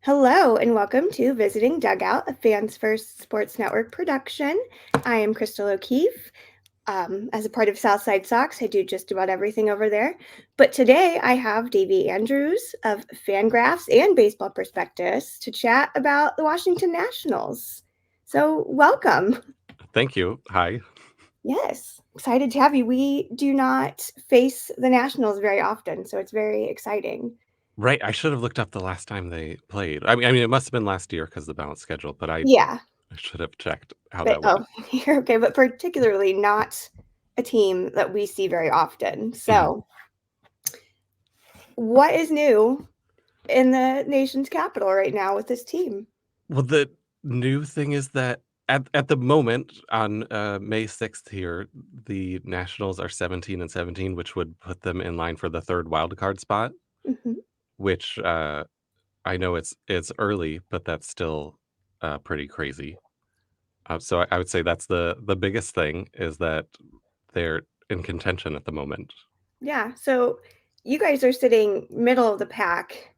Hello and welcome to Visiting Dugout, a Fans First Sports Network production. I am Crystal O'Keefe. As a part of Southside Sox, I do just about everything over there. But today I have Davy Andrews of Fangraphs and Baseball Prospectus to chat about the Washington Nationals. So, welcome. Thank you. Hi. Yes, excited to have you. We do not face the Nationals very often, so it's very exciting. Right, I should have looked up the last time they played. I mean, it must have been last year because the balance schedule, but I Yeah, I should have checked how but that went. you're okay, but particularly not a team that we see very often. Mhm. So, what is new in the nation's capital right now with this team? Well, the new thing is that at the moment on May 6th here, the Nationals are 17 and 17, which would put them in line for the third wild card spot, Mhm. which I know it's early, but that's still pretty crazy. So I would say that's the biggest thing is that they're in contention at the moment. Yeah. So, you guys are sitting middle of the pack.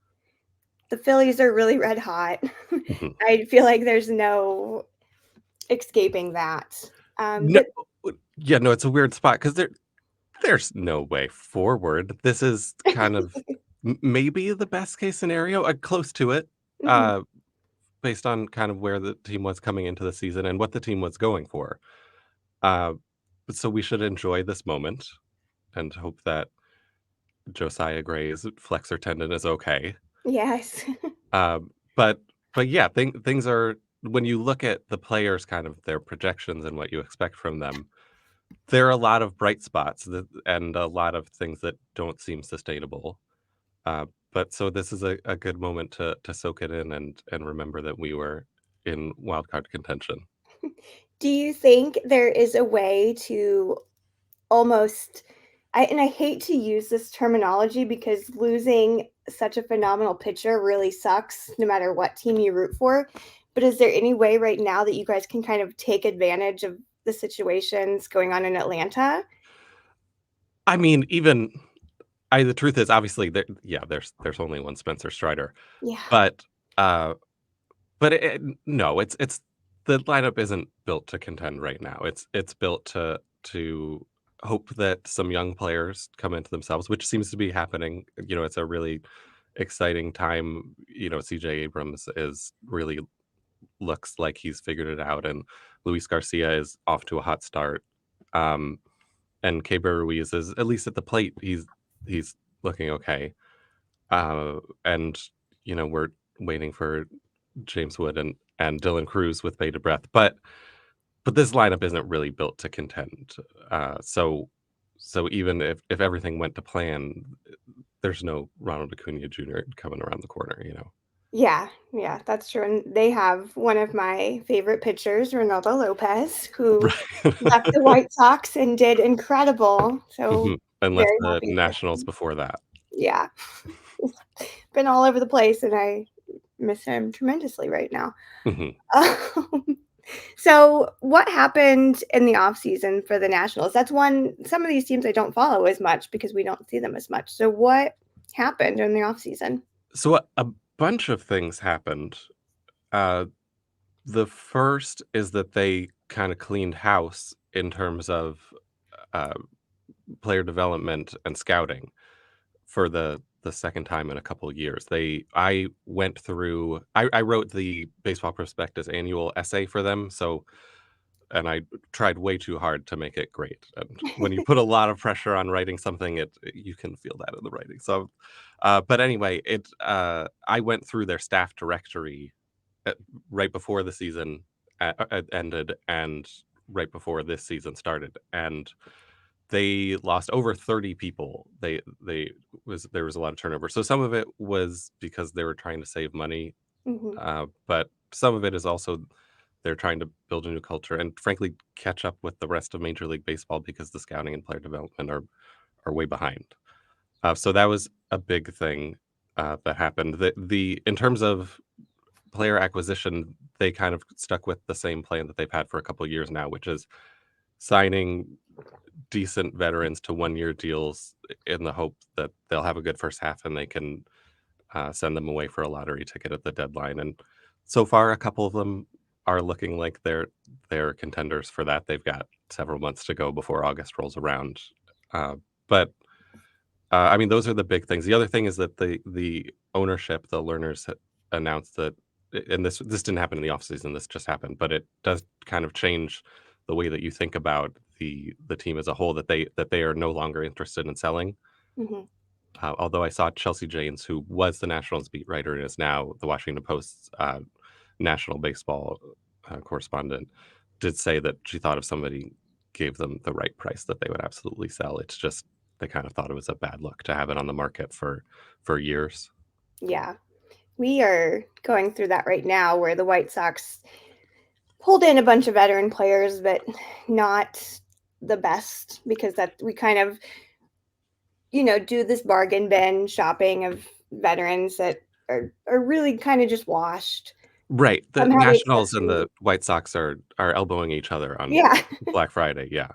The Phillies are really red hot. Mhm. I feel like there's no escaping that. No, But yeah, no, it's a weird spot because there's no way forward. This is kind of maybe the best case scenario, close to it, mhm. uh, based on kind of where the team was coming into the season and what the team was going for. Uh, so we should enjoy this moment and hope that Josiah Gray's flexor tendon is okay. Yes. Um, but but yeah, things are when you look at the players, kind of their projections and what you expect from them. There are a lot of bright spots and a lot of things that don't seem sustainable. But so this is a good moment to soak it in and remember that we were in wild card contention. Do you think there is a way to almost I hate to use this terminology because losing such a phenomenal pitcher really sucks no matter what team you root for. But is there any way right now that you guys can kind of take advantage of the situations going on in Atlanta? I mean, even the truth is obviously there's only one Spencer Strider, Yeah. but uh, no, it's the lineup isn't built to contend right now. It's built to hope that some young players come into themselves, which seems to be happening. It's a really exciting time. CJ Abrams is really looks like he's figured it out, and Luis Garcia is off to a hot start. Um, and Keber Ruiz is at least at the plate. He's looking okay. And we're waiting for James Wood and Dylan Cruz with bated breath, but this lineup isn't really built to contend. So even if everything went to plan, there's no Ronald Acuna Jr. coming around the corner. Yeah, yeah, that's true. And they have one of my favorite pitchers, Ronaldo Lopez, who left the Right. White Sox and did incredible. So Mhm. Unless very the happy for Nationals him. before that. Yeah. Been all over the place, and I miss him tremendously right now. Mhm. Um, so what happened in the off season for the Nationals? That's one some of these teams I don't follow as much because we don't see them as much. So what happened in the off season? So a bunch of things happened. Uh, the first is that they kind of cleaned house in terms of uh, player development and scouting for the second time in a couple of years. I went through. I wrote the Baseball Prospectus annual essay for them. And I tried way too hard to make it great. And when you put a lot of pressure on writing something, you can feel that in the writing. So, but anyway, I went through their staff directory at, right before the season ended and right before this season started, and they lost over 30 people. There was a lot of turnover. So some of it was because they were trying to save money, Mhm. but some of it is also they're trying to build a new culture and frankly catch up with the rest of Major League Baseball because the scouting and player development are way behind. So that was a big thing that happened. The in terms of player acquisition, they kind of stuck with the same plan that they've had for a couple of years now, which is signing decent veterans to 1-year deals in the hope that they'll have a good first half and they can send them away for a lottery ticket at the deadline. And so far, a couple of them are looking like they're contenders for that. They've got several months to go before August rolls around. But I mean, those are the big things. The other thing is that the ownership, the learners announced that, and this didn't happen in the offseason, this just happened, but it does kind of change the way that you think about the team as a whole, that they are no longer interested in selling. Mhm. Although I saw Chelsea Janes, who was the Nationals beat writer and is now the Washington Post's national baseball correspondent, did say that she thought if somebody gave them the right price that they would absolutely sell. It's just they kind of thought it was a bad look to have it on the market for years. Yeah. We are going through that right now where the White Sox pulled in a bunch of veteran players, but not the best because that we kind of, do this bargain bin shopping of veterans that are really kind of just washed. Right. The Somehow we Nationals expect and them. the White Sox are elbowing each other on Yeah. Black Friday. Yeah.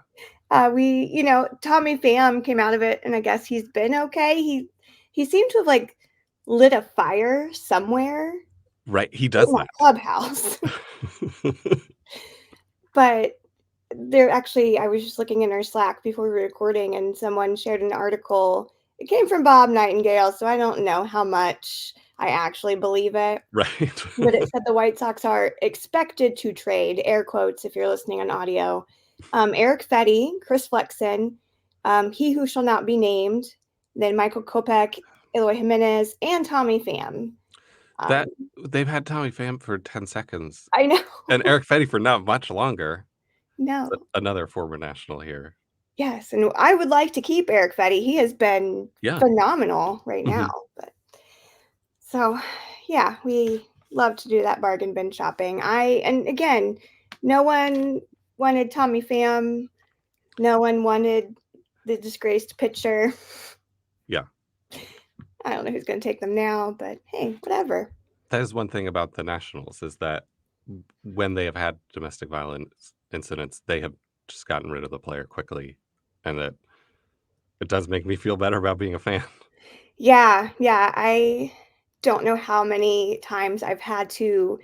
Tommy Pham came out of it, and I guess he's been okay. He seemed to have like lit a fire somewhere Right. He in does that that. clubhouse. But I was just looking in our Slack before we were recording, and someone shared an article. It came from Bob Nightingale, so I don't know how much I actually believe it. Right. But it said the White Sox are expected to trade, air quotes if you're listening on audio, Eric Fetty, Chris Flexen, he who shall not be named, then Michael Kopech, Eloy Jimenez, and Tommy Pham. Um, That they've had Tommy Pham for 10 seconds I know. and Eric Fetty for not much longer. No. Another former national here. Yes, and I would like to keep Eric Fetty. He has been Yeah. phenomenal right now. Mhm. But so, yeah, we love to do that bargain bin shopping. And again, no one wanted Tommy Pham. No one wanted the disgraced pitcher. Yeah. I don't know who's going to take them now, but hey, whatever. That is one thing about the Nationals is that when they have had domestic violence incidents, they have just gotten rid of the player quickly, and that it does make me feel better about being a fan. Yeah, yeah. I don't know how many times I've had to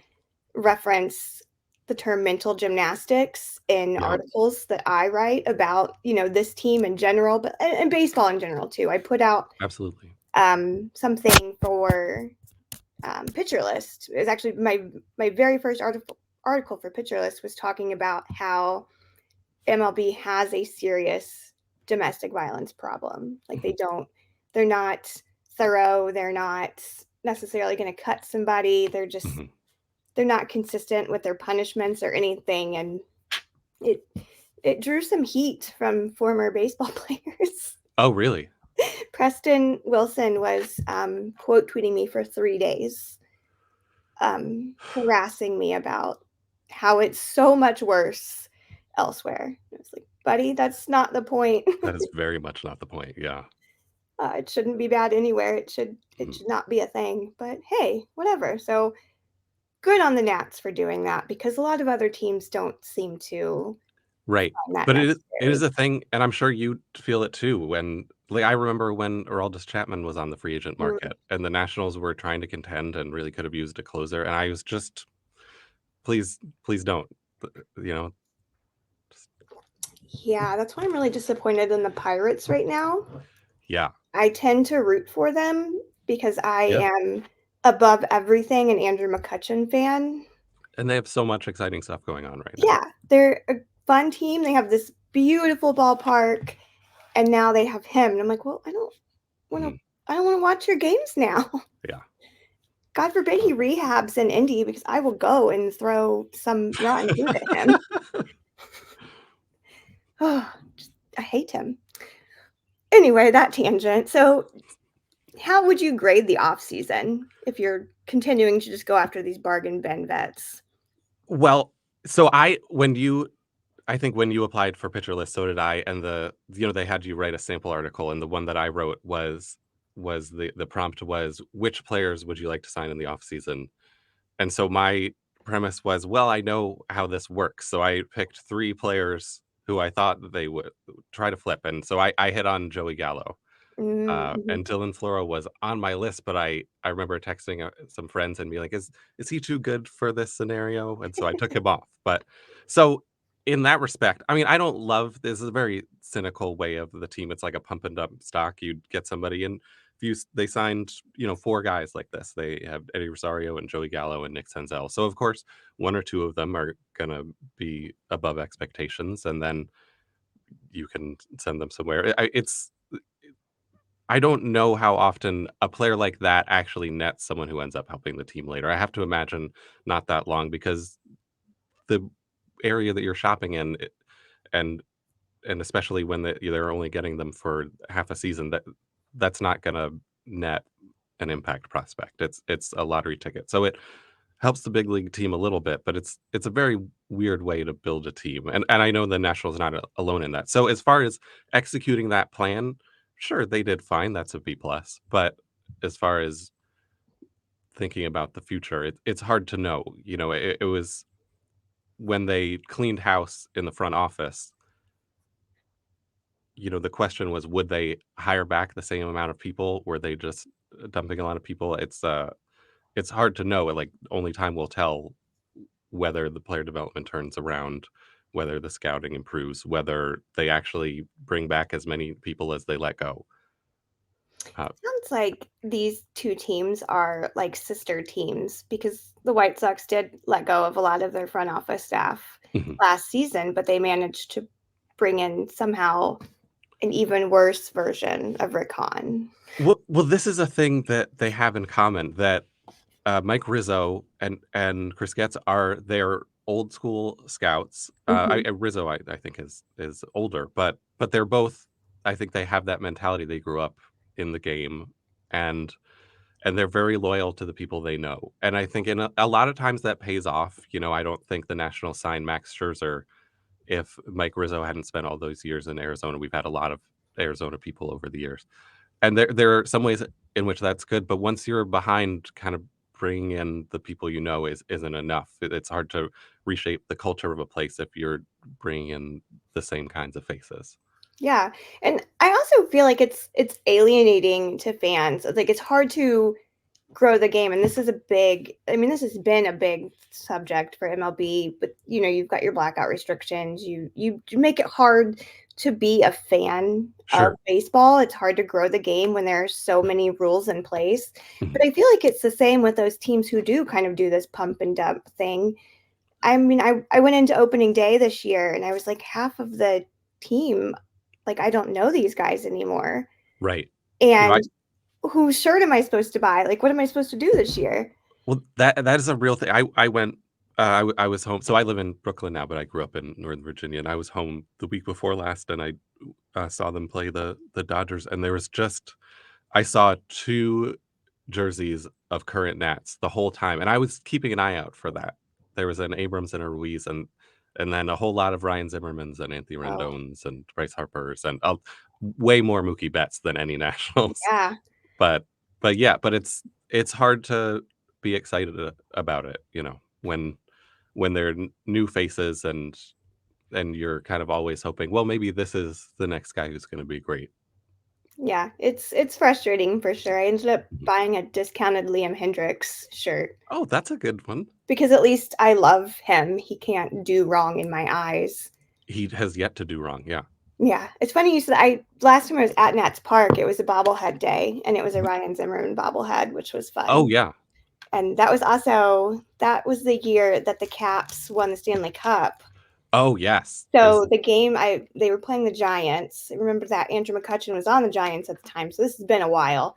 reference the term mental gymnastics in Yeah, articles that I write about, this team in general, but and baseball in general too. I put out absolutely. something for Pitcher List. It was actually my very first article for Pitcher List was talking about how MLB has a serious domestic violence problem. Like Mhm, they're not thorough. They're not necessarily going to cut somebody. mhm. They're not consistent with their punishments or anything. And it, it drew some heat from former baseball players. Oh, really? Preston Wilson was quote tweeting me for 3 days, harassing me about how it's so much worse elsewhere. I was like, buddy, that's not the point. That is very much not the point, yeah. It shouldn't be bad anywhere. It Mhm. should not be a thing. But hey, whatever. So good on the Nats for doing that because a lot of other teams don't seem to Right, find that but it is necessary. a thing, and I'm sure you feel it too when like, I remember when Aroldis Chapman was on the free agent Mm, market, and the Nationals were trying to contend and really could have used a closer, and I was just, please don't, you know? Just yeah, that's why I'm really disappointed in the Pirates right now. yeah. I tend to root for them because I Yeah, am above everything an Andrew McCutcheon fan. and they have so much exciting stuff going on right now. Yeah, they're a fun team. They have this beautiful ballpark, and now they have him. And I'm like, well, want to. Mhm, I don't want to watch your games now. yeah. God forbid he rehabs in Indy because I will go and throw some rotten food at him. Oh, I hate him. Anyway, that tangent. So, how would you grade the off season if you're continuing to just go after these bargain bin vets? Well, so I think when you applied for Pitcher List, so did I, and they had you write a sample article, and the one that I wrote was the prompt was, "Which players would you like to sign in the offseason?" And so my premise was, well, I know how this works, so I picked 3 players who I thought that they would try to flip, and so I hit on Joey Gallo. Mm-hmm. And Dylan Floro was on my list, but I remember texting some friends and being like, is he too good for this scenario? And so I took him off. But so in that respect, I mean, I don't love this is a very cynical way of the team. It's like a pump and dump stock. You'd get somebody and if they signed, four guys like this. They have Eddie Rosario and Joey Gallo and Nick Senzel. So of course, one or two of them are gonna be above expectations, and then you can send them somewhere. I don't know how often a player like that actually nets someone who ends up helping the team later. I have to imagine not that long because the area that you're shopping in, and especially when they're only getting them for half a season, that's not going to net an impact prospect. It's a lottery ticket, so it helps the big league team a little bit, but it's a very weird way to build a team, and I know the Nationals not alone in that. So as far as executing that plan, sure, they did fine. That's a B plus. But as far as thinking about the future, it's hard to know. It was when they cleaned house in the front office. The question was, would they hire back the same amount of people? Were they just dumping a lot of people? It's hard to know. Like only time will tell whether the player development turns around, whether the scouting improves, whether they actually bring back as many people as they let go. Uh, Sounds like these two teams are like sister teams because the White Sox did let go of a lot of their front office staff mhm. last season, but they managed to bring in somehow an even worse version of Rick Hahn. Well, this is a thing that they have in common that Mike Rizzo and Chris Getz are their old school scouts. Mhm. Rizzo, I think is older, but they're both. I think they have that mentality. They grew up in the game, and they're very loyal to the people they know. And I think in a lot of times that pays off. I don't think the Nationals signed Max Scherzer if Mike Rizzo hadn't spent all those years in Arizona. We've had a lot of Arizona people over the years, and there are some ways in which that's good. But once you're behind, kind of bringing in the people isn't enough. It's hard to reshape the culture of a place if you're bringing in the same kinds of faces. Yeah, and I also feel like it's alienating to fans. Like, it's hard to grow the game, and this is a big I mean, this has been a big subject for MLB, but, you've got your blackout restrictions. You make it hard to be a fan of Sure. baseball. It's hard to grow the game when there are so many rules in place, Mhm. but I feel like it's the same with those teams who do kind of do this pump and dump thing. I mean, I went into opening day this year and I was like, half of the team, like, I don't know these guys anymore. Right. You know, And whose shirt am I supposed to buy? Like, what am I supposed to do this year? Well, that is a real thing. I went. I was home. So I live in Brooklyn now, but I grew up in Northern Virginia, and I was home the week before last, and I saw them play the Dodgers, and there was just I saw two jerseys of current Nats the whole time, and I was keeping an eye out for that. There was an Abrams and a Ruiz, and then a whole lot of Ryan Zimmermans and Anthony Oh, Rendones and Bryce Harpers, and way more Mookie Betts than any Nationals. yeah. But yeah, but it's hard to be excited about it, when there are new faces and you're kind of always hoping, well, maybe this is the next guy who's going to be great. Yeah, it's frustrating for sure. I ended up Mhm. buying a discounted Liam Hendricks shirt Oh, that's a good one. because at least I love him. He can't do wrong in my eyes. He has yet to do wrong. Yeah. Yeah, it's funny you said I last time I was at Nats Park, it was a bobblehead day, and it was a Mhm. Ryan Zimmerman bobblehead, which was Oh, fun. yeah. And that was the year that the Caps won the Stanley Cup. Oh, yes. So the game they were playing the Giants. I remember that Andrew McCutcheon was on the Giants at the time, so this has been a while.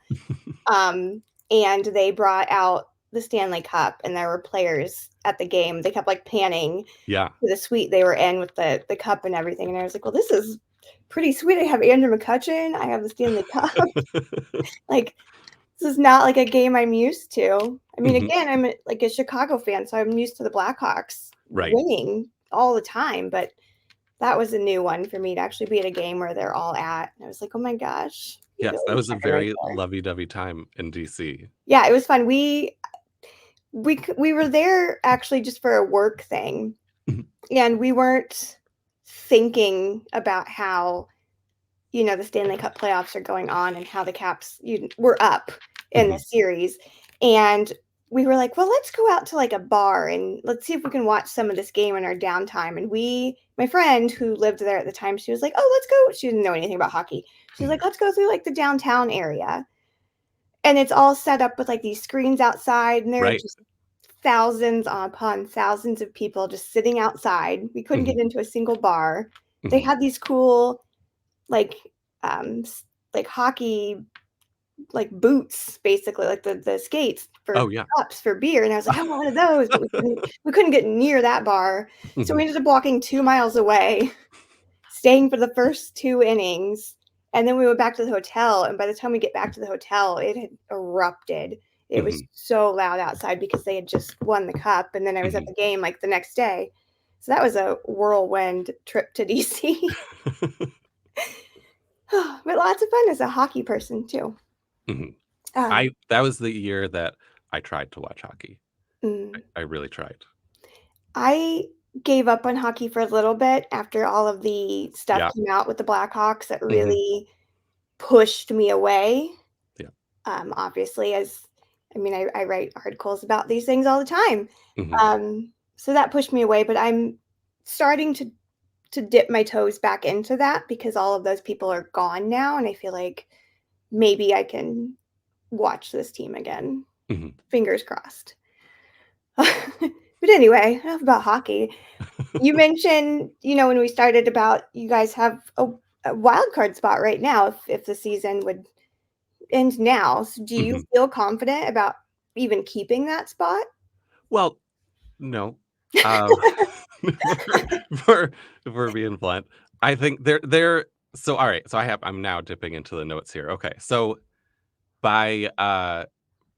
Um, and they brought out the Stanley Cup, and there were players at the game. They kept like panning Yeah. to the suite they were in with the cup and everything. And I was like, well, this is pretty sweet. I have Andrew McCutcheon. I have the Stanley Cup. Like, this is not like a game I'm used to. I mean, Mhm. again, like a Chicago fan, so I'm used to the Blackhawks Right. winning all the time. But that was a new one for me to actually be at a game where they're all at. And I was like, oh my gosh, you Yes, that really was a are right very there. lovey-dovey time in DC. Yeah, it was fun. We were there actually just for a work thing, Mhm. and we weren't thinking about how the Stanley Cup playoffs are going on and how the Caps were up in the series. And we were like, well, let's go out to like a bar and let's see if we can watch some of this game in our downtime. And my friend who lived there at the time, she was like, oh, let's go. She didn't know anything about hockey. She was like, let's go through like the downtown area. And it's all set up with like these screens outside, and there are Right. just thousands upon thousands of people just sitting outside. We couldn't get into a single bar. They had these cool like um like hockey like boots, basically like the skates for Oh, yeah. cups for beer, and I was like, I want one of those, but we couldn't get near that bar, so we ended up walking 2 miles away, staying for the first 2 innings, and then we went back to the hotel, and by the time we get back to the hotel, it had erupted. It was so loud outside because they had just won the cup, and then I was at the game like the next day. So that was a whirlwind trip to DC. But lots of fun as a hockey person too. That was the year that I tried to watch hockey. Mm, I really tried. I gave up on hockey for a little bit after all of the stuff Yeah. came out with the Blackhawks that really pushed me away. Yeah. Obviously, I write articles about these things all the time. Mhm. So that pushed me away, but I'm starting to dip my toes back into that because all of those people are gone now, and I feel like maybe I can watch this team again. Mhm. Fingers crossed. But anyway, enough about hockey. You mentioned, when we started about you guys have a wild card spot right now if the season would end now. So do you Mhm. feel confident about even keeping that spot? Well, no. Um, for if we're being blunt, I think they're so alright, so I'm now dipping into the notes here. Okay, so by,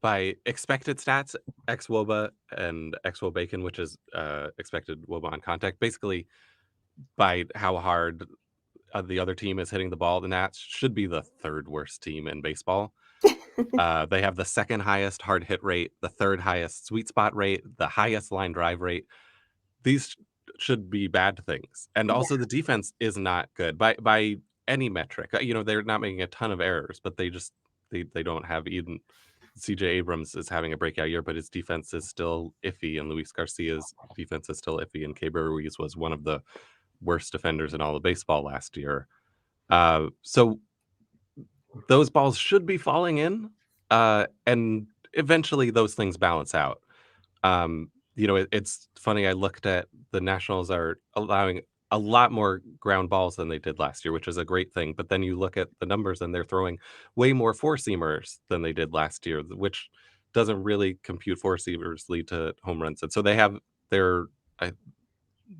by expected stats, xwOBA and xwOBACON, which is, expected wOBA on contact, basically by how hard, the other team is hitting the ball, the Nats should be the 3rd worst team in baseball. They have the 2nd highest hard hit rate, the 3rd highest sweet spot rate, the highest line drive rate. These should be bad things, and Yeah. also the defense is not good by any metric. They're not making a ton of errors, but they don't have even CJ Abrams is having a breakout year, but his defense is still iffy, and Luis Garcia's defense is still iffy, and Keibert Ruiz was one of the worst defenders in all of baseball last year. So those balls should be falling in, and eventually those things balance out. It's funny. I looked at the Nationals are allowing a lot more ground balls than they did last year, which is a great thing. But then you look at the numbers and they're throwing way more four seamers than they did last year, which doesn't really compute. Four seamers lead to home runs, and so they have their I,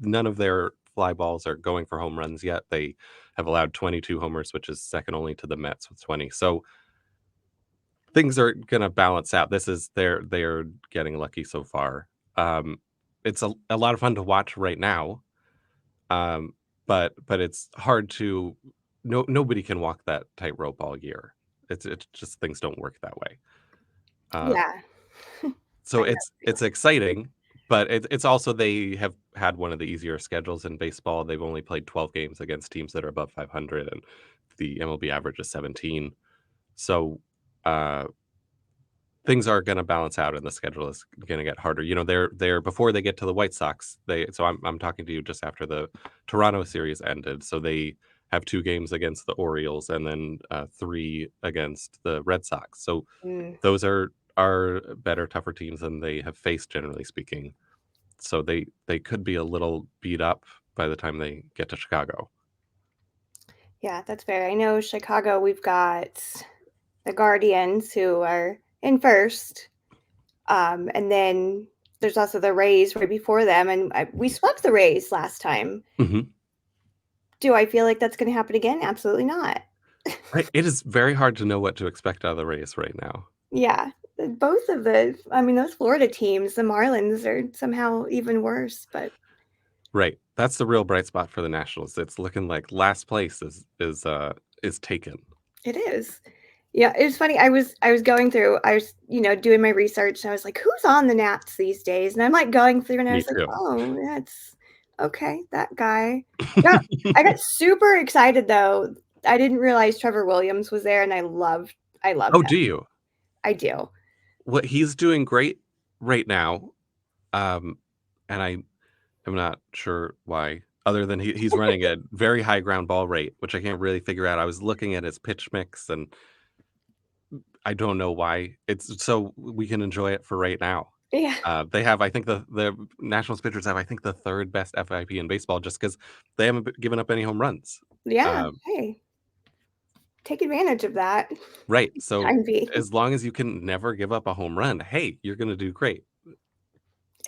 none of their fly balls are going for home runs yet. They have allowed 22 homers, which is second only to the Mets with 20. So things are gonna balance out. They're getting lucky so far. Um, it's a lot of fun to watch right now, um, but it's hard to nobody can walk that tightrope all year. It's just things don't work that way. Uh, Yeah. so I it's exciting, but it's also they have had one of the easier schedules in baseball. They've only played 12 games against teams that are above 500, and the MLB average is 17. So uh, things are going to balance out and the schedule is going to get harder. They're before they get to the White Sox. I'm talking to you just after the Toronto series ended. So they have 2 games against the Orioles and then 3 against the Red Sox. So Mm, those are better, tougher teams than they have faced generally speaking. So they could be a little beat up by the time they get to Chicago. yeah, that's fair. I know Chicago, we've got the Guardians who are in first. And then there's also the Rays right before them, and we swept the Rays last time. Hmm. Do I feel like that's going to happen again? Absolutely not. Right. It is very hard to know what to expect out of the race right now. Yeah, those Florida teams, the Marlins are somehow even worse, but Right. That's the real bright spot for the Nationals. It's looking like last place is taken. it is. Yeah, it's funny. I was going through, I was, doing my research, and I was like, who's on the Nats these days? And I'm like going through, and I Me was like, too. oh, that's okay, that guy. I got super excited though I didn't realize Trevor Williams was there, and I love Oh, him. do you? I do. Well, he's doing great right now, um, and I am not sure why, other than he's running a very high ground ball rate, which I can't really figure out. I was looking at his pitch mix, and I don't know why. It's so we can enjoy it for right now. Yeah. They have, I think the Nationals pitchers have, I think, the 3rd best FIP in baseball just because they haven't given up any home runs. Yeah. Um, Hey, take advantage of that. right. So Time being. as long as you can never give up a home run, hey, you're gonna do great.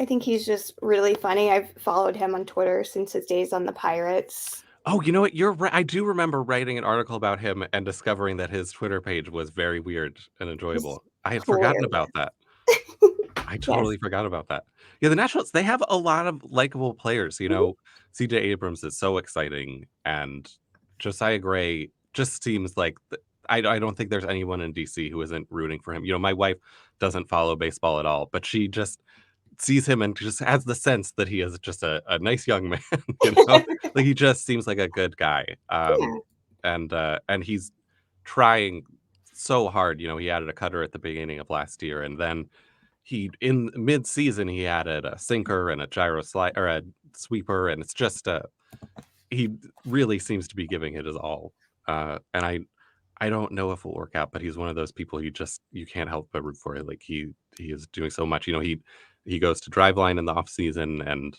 I think he's just really funny. I've followed him on Twitter since his days on the Pirates. Oh, you know what? You're right. I do remember writing an article about him and discovering that his Twitter page was very weird and He's enjoyable. I had forgotten hilarious. about that. I Yes. totally forgot about that. Yeah, the Nationals, they have a lot of likable players, Mhm. CJ Abrams is so exciting, and Josiah Gray just seems like I don't think there's anyone in DC who isn't rooting for him. My wife doesn't follow baseball at all, but she just sees him and just has the sense that he is just a nice young man, you know? Like, he just seems like a good guy, Yeah. and he's trying so hard. He added a cutter at the beginning of last year, and then he in mid-season, he added a sinker and a gyro slide or a sweeper, and it's just, he really seems to be giving it his all, and I don't know if it'll work out, but he's one of those people you can't help but root for. Like, he is doing so much. He goes to Driveline in the off season, and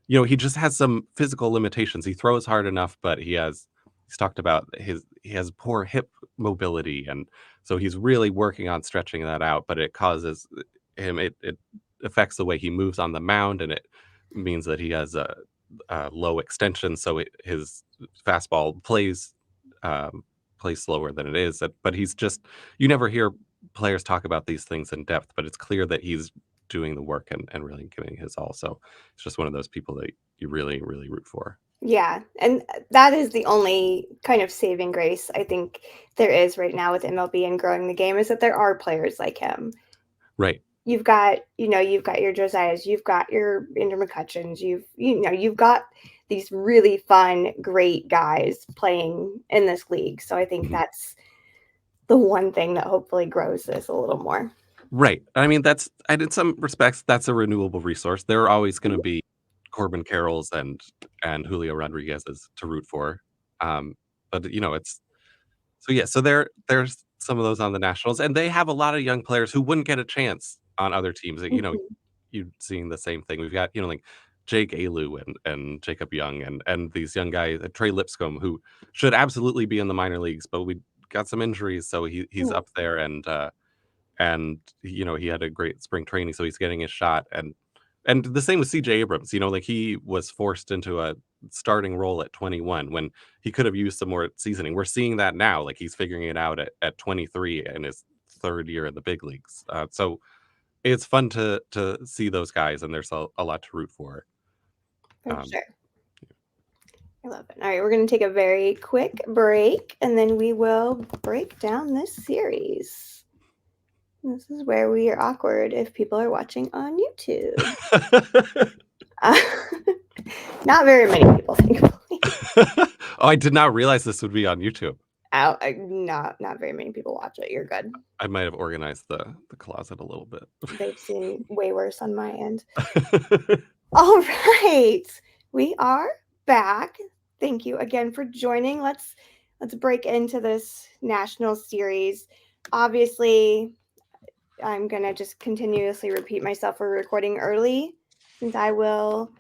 he just has some physical limitations. He throws hard enough, but he's talked about he has poor hip mobility, and so he's really working on stretching that out, but it causes him it affects the way he moves on the mound, and it means that he has a low extension, so his fastball um, plays slower than it is. But he's just you never hear players talk about these things in depth, but it's clear that he's doing the work and really giving his all. So it's just one of those people that you really, really root for. Yeah, and that is the only kind of saving grace I think there is right now with MLB and growing the game is that there are players like him. Right. You've got your Josiahs, you've got your Andrew McCutcheons, you've got these really fun, great guys playing in this league. So I think Mhm. that's the one thing that hopefully grows this a little more. Right. I mean, and in some respects, that's a renewable resource. There are always going Mhm. to be Corbin Carrolls and Julio Rodriguez's to root for. But it's so yeah. So there's some of those on the Nationals, and they have a lot of young players who wouldn't get a chance on other teams. Mhm. You seeing the same thing. We've got like Jake Alu and Jacob Young and these young guys, Trey Lipscomb, who should absolutely be in the minor leagues, but we got some injuries, so he's Yeah. up there, and he had a great spring training, so he's getting his shot, and the same with CJ Abrams. Like, he was forced into a starting role at 21 when he could have used some more seasoning. We're seeing that now, like, he's figuring it out at 23 in his 3rd year in the big leagues. So it's fun to see those guys, and there's a lot to root for. For um, sure. I love it. All right, we're going to take a very quick break and then we will break down this series. This is where we are awkward if people are watching on YouTube. Uh, not very many people, thankfully. oh, I did not realize this would be on YouTube. Not very many people watch it. You're good. I might have organized the closet a little bit. They've seen way worse on my end. All right, we are back. Thank you again for joining. Let's break into this national series. Obviously, I'm gonna just continuously repeat myself. We're recording early since I will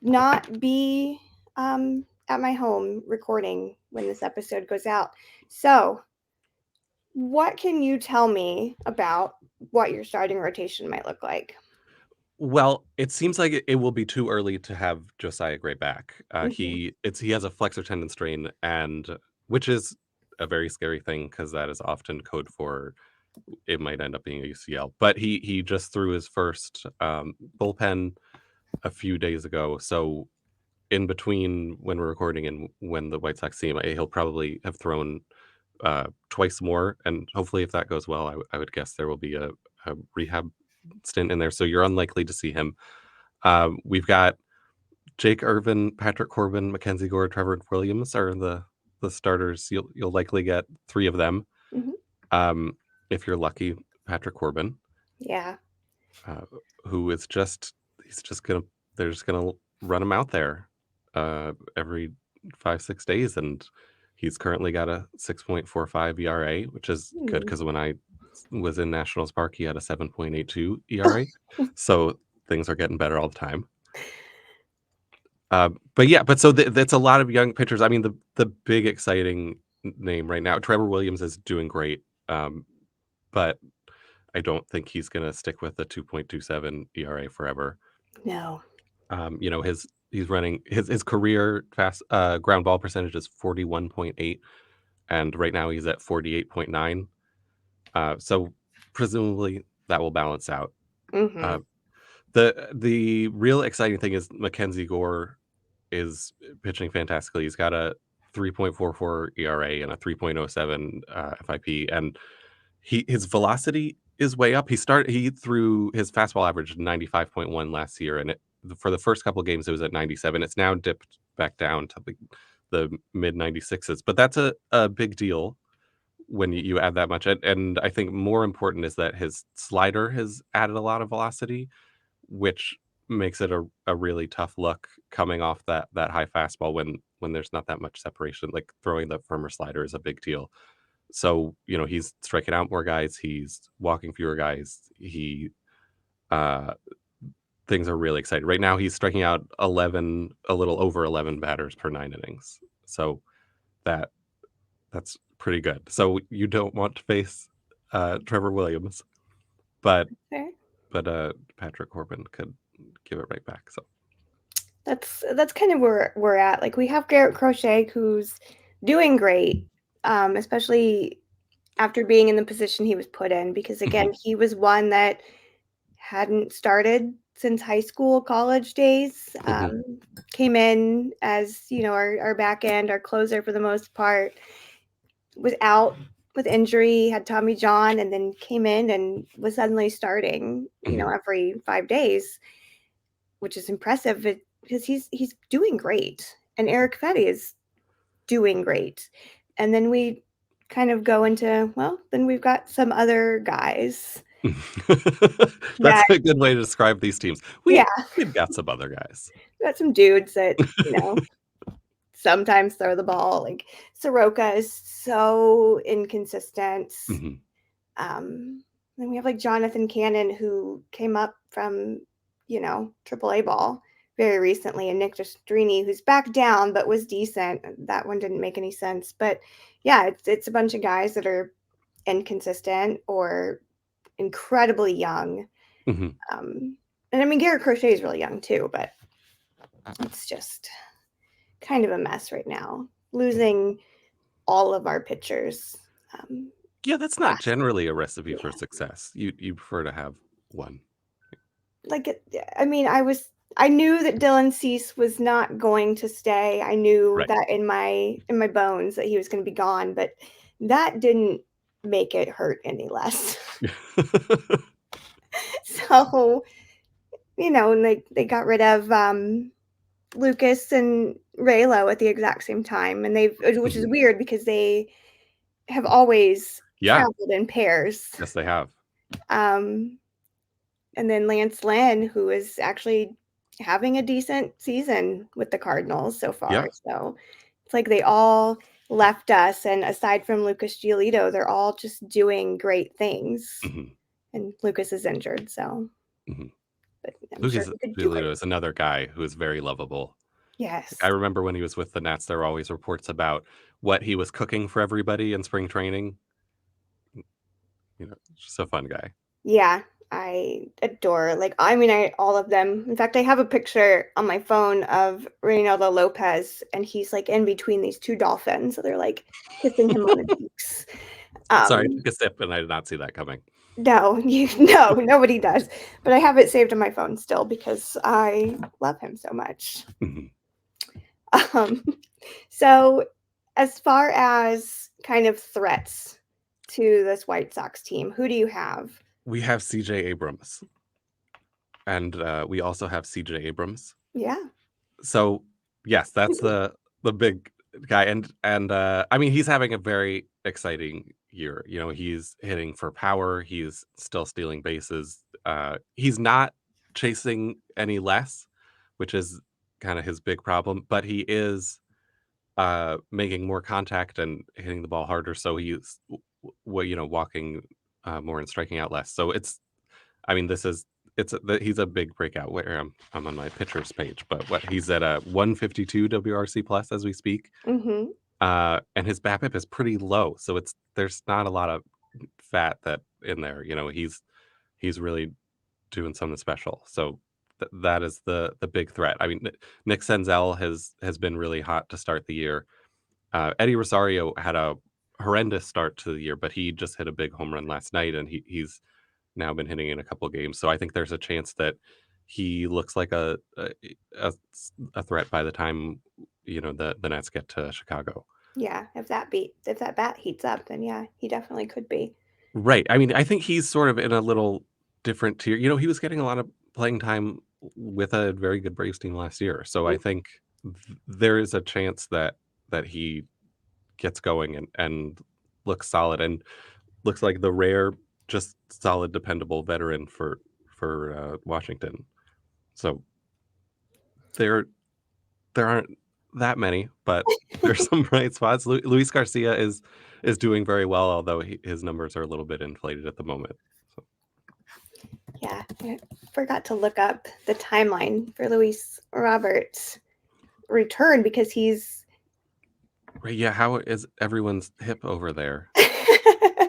not be at my home recording when this episode goes out. So, what can you tell me about what your starting rotation might look like? Well, it seems like it will be too early to have Josiah Gray back. Mhm. He has a flexor tendon strain, and which is a very scary thing because that is often code for it might end up being a UCL. But he just threw his first bullpen a few days ago, so in between when we're recording and when the White Sox see him, he'll probably have thrown twice more, and hopefully, if that goes well, I would guess there will be a rehab stint in there. So you're unlikely to see him. We've got Jake Irvin, Patrick Corbin, Mackenzie Gore, Trevor Williams are the the starters, you'll likely get 3 of them. Mhm. If you're lucky, Patrick Corbin, Yeah. uh, who is just he's just gonna they're just gonna run him out there every 5-6 days, and he's currently got a 6.45 ERA, which is good Hmm. because when I was in Nationals Park, he had a 7.82 ERA, so things are getting better all the time. But yeah, but so that's a lot of young pitchers. I mean, the big exciting name right now, Trevor Williams is doing great, but I don't think he's gonna stick with the 2.27 ERA forever. No. He's running his career fast ground ball percentage is 41.8, and right now he's at 48.9. So presumably that will balance out. Hmm. Uh, the real exciting thing is Mackenzie Gore is pitching fantastically. He's got a 3.44 ERA and a 3.07 FIP, and his velocity is way up. He threw his fastball average 95.1 last year, and for the first couple of games it was at 97. It's now dipped back down to the mid 96s, but that's a big deal when you add that much. And I think more important is that his slider has added a lot of velocity, which makes it a really tough look coming off that high fastball when there's not that much separation. Like throwing the firmer slider is a big deal. So, he's striking out more guys, he's walking fewer guys. Uh Things are really exciting. Right now he's striking out 11, a little over 11 batters per 9 innings. So that that's pretty good. So you don't want to face Trevor Williams, but Fair. Patrick Corbin could give it right back. So That's kind of where we're at. Like we have Garrett Crochet who's doing great, especially after being in the position he was put in, because again, mhm, he was one that hadn't started since high school, college days. mhm, Came in as, our back end, our closer for the most part, was out with injury, had Tommy John, and then came in and was suddenly starting, mhm. every 5 days, which is impressive because he's doing great. And Eric Fetty is doing great. And then we kind of go into, well, then we've got some other guys That's that, a good way to describe these teams. yeah, We've got some other guys. got some dudes that, sometimes throw the ball. Like Soroka is so inconsistent. Mhm, Um, then we have like Jonathan Cannon who came up from, AAA ball very recently, and Nick Destrini who's back down but was decent. That one didn't make any sense. But yeah, it's a bunch of guys that are inconsistent or incredibly young. mhm. And I mean Garrett Crochet is really young too, but it's just kind of a mess right now. Losing all of our pitchers. Um, Yeah, that's not Last generally a recipe for yeah, success. You prefer to have one. like I mean, I knew that Dylan Cease was not going to stay. I knew Right. that in my bones that he was going to be gone, but that didn't make it hurt any less. So, and they got rid of Lucas and Raylo at the exact same time, and which is Mhm. weird because they have always Yeah. traveled in pairs. Yes, they have. Um, and then Lance Lynn, who is actually having a decent season with the Cardinals so far. Yeah. So it's like they all left us, and aside from Lucas Giolito, they're all just doing great things. Mhm, And Lucas is injured, so mhm. but I'm sure Lucas he could do great. Giolito is another guy who is very lovable. I Yes. remember when he was with the Nats, there were always reports about what he was cooking for everybody in spring training. Just a fun guy. Yeah, I adore, like, I mean, all of them. In fact, I have a picture on my phone of Reynaldo Lopez, and he's like in between these two dolphins. So they're like kissing him on the cheeks. Sorry, I Um, took a sip and I did not see that coming. no, no, nobody does. But I have it saved on my phone still because I love him so much. Mhm. Um, so as far as kind of threats to this White Sox team, who do you have? We have CJ Abrams, and we also have CJ Abrams. Yeah. So, yes, that's the big guy, and I mean, he's having a very exciting year. You know, he's hitting for power. He's still stealing bases. He's not chasing any less, which is kind of his big problem. But he is making more contact and hitting the ball harder. So he's walking more and striking out less. So I mean, he's a big breakout. Where I'm on my pitchers page, but what he's at a 152 WRC plus as we speak. Hmm. And his BABIP is pretty low, so there's not a lot of fat that in there. You know, he's really doing something special. So that is the big threat. I mean, Nick Senzel has been really hot to start the year. Eddie Rosario had a horrendous start to the year, but he just hit a big home run last night, and he's now been hitting in a couple games. So I think there's a chance that he looks like a, a threat by the time the Nets get to Chicago. Yeah, if that bat heats up, then yeah, he definitely could be. Right. I mean, I think he's sort of in a little different tier. You know, he was getting a lot of playing time with a very good Braves team last year. So I think there is a chance that he gets going and looks solid and looks like the rare, just solid, dependable veteran for Washington. So there there aren't that many, but there's some bright spots. Luis Garcia is doing very well, although his numbers are a little bit inflated at the moment. So. Yeah, I forgot to look up the timeline for Luis Roberts' return because he's Right, yeah, how is everyone's hip over there?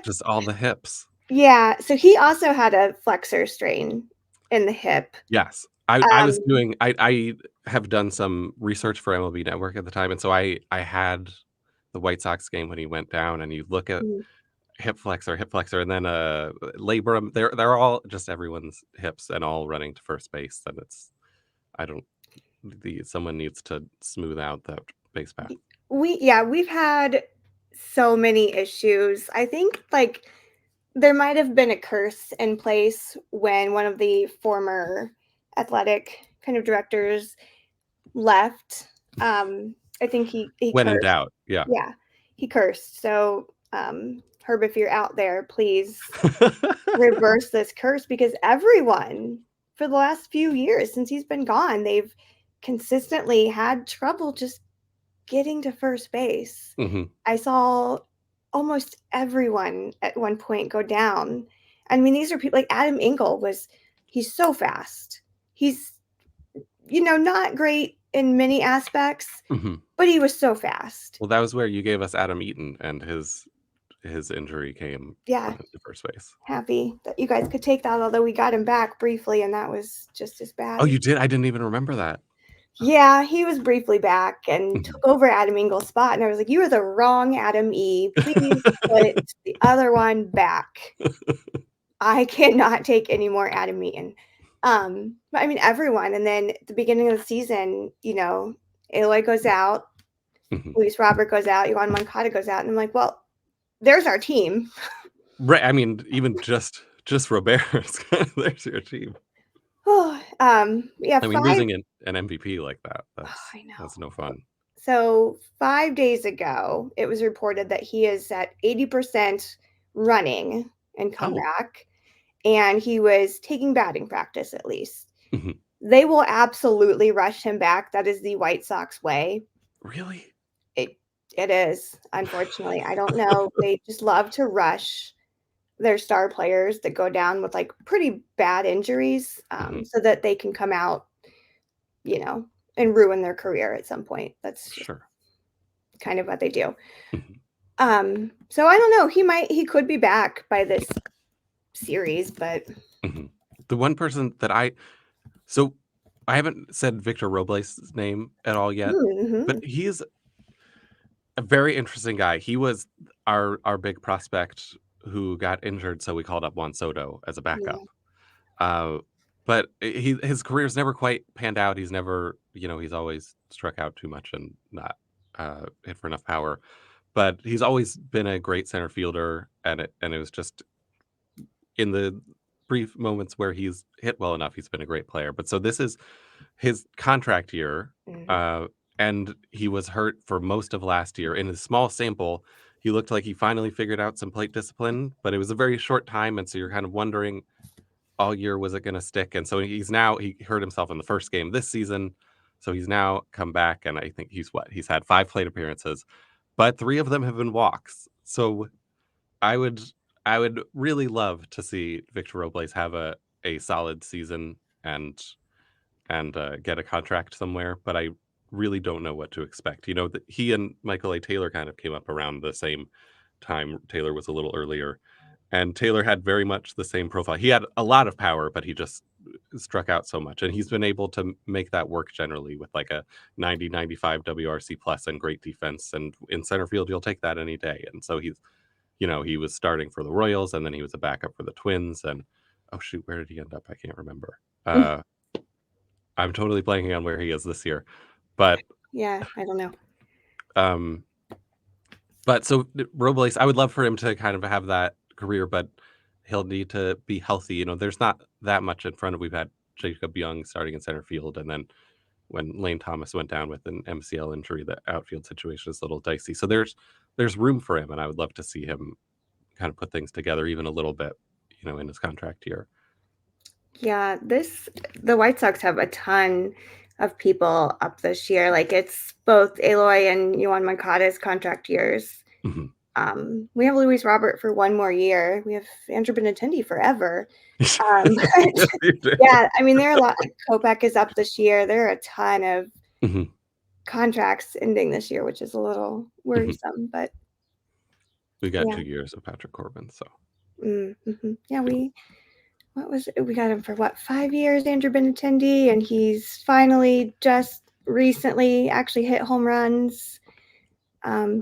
Just all the hips. yeah, so he also had a flexor strain in the hip. Yes. I was Um, doing I have done some research for MLB Network at the time, and so I had the White Sox game when he went down, and you look at mm, hip flexor, and then labrum. They're all just everyone's hips and all running to first base. And I don't someone needs to smooth out that base path. we've had so many issues. I think like there might have been a curse in place when one of the former athletic kind of directors left. I think he When in cursed. doubt, yeah. Yeah, he cursed. So, Herb, if you're out there, please reverse this curse because everyone for the last few years since he's been gone, they've consistently had trouble just getting to first base. Mhm. I saw almost everyone at one point go down. I mean, these are people like Adam Engel he's so fast. He's, not great in many aspects, Mhm. but he was so fast. Well, that was where you gave us Adam Eaton, and his injury came Yeah, from him to first base. happy that you guys could take that, although we got him back briefly, and that was just as Oh, bad. you did? I didn't even remember that. Yeah, he was briefly back and Mhm. took over Adam Engel's spot, and I was like, "You are the wrong Adam E. Please put the other one back. I cannot take any more Adam Eaton." But I mean, everyone, and then at the beginning of the season, Eloy goes out, Mhm. Luis Robert goes out, Yohan Moncada goes out, and I'm like, "Well, there's our team." Right, I mean, even just Robert's there's your team. Yeah, I mean, 5 losing an MVP like that, oh, I know. that's no fun. So 5 days ago, it was reported that he is at 80% running and Oh, comeback, and he was taking batting practice at least. mhm. They will absolutely rush him back. That is the White Sox way. Really? It it is, unfortunately. I don't know. They just love to rush their star players that go down with like pretty bad injuries, Mhm. so that they can come out, you know, and ruin their career at some point. That's just Sure. kind of what they do. Mhm. So I don't know. He could be back by this series, but Mhm. The one person that so I haven't said Victor Robles' name at all yet, but mhm, he's a very interesting guy. He was our big prospect who got injured, so we called up Juan Soto as a backup. yeah, Uh, but his career's never quite panned out. He's never, he's always struck out too much and not hit for enough power. But he's always been a great center fielder, and it was just in the brief moments where he's hit well enough, he's been a great player. But so this is his contract year. mhm, Uh, and he was hurt for most of last year. In a small sample, he looked like he finally figured out some plate discipline, but it was a very short time, and so you're kind of wondering all year, was it going to stick? And so he hurt himself in the first game this season, so he's now come back, and I think he's had 5 plate appearances, but 3 of them have been walks. So I would I would really love to see Victor Robles have a solid season and get a contract somewhere, but I really don't know what to expect. You know, that he and Michael A. Taylor kind of came up around the same time. Taylor was a little earlier, and Taylor had very much the same profile. He had a lot of power, but he just struck out so much, and he's been able to make that work generally with like a 90-95 WRC plus and great defense, and in center field you'll take that any day. And so he was starting for the Royals, and then he was a backup for the Twins, and oh shoot, where did he end up? I can't remember. I'm totally blanking on where he is this year, but Yeah, I don't know. But so Robles, I would love for him to kind of have that career, but he'll need to be healthy. You know, there's not that much in front of. We've had Jacob Young starting in center field, and then when Lane Thomas went down with an MCL injury, the outfield situation is a little dicey. So there's room for him, and I would love to see him kind of put things together even a little bit, in his contract year. Yeah, the White Sox have a ton of people up this year. Like it's both Eloy and Yoan Moncada's contract years. Mm-hmm. We have Luis Robert for 1 more year. We have Andrew Benintendi forever. Yeah, I mean, there are a lot. Kopech is up this year. There are a ton of contracts ending this year, which is a little worrisome. But we got 2 years of Patrick Corbin, so yeah, we got him for 5 years, Andrew Benintendi, and he's finally just recently actually hit home runs.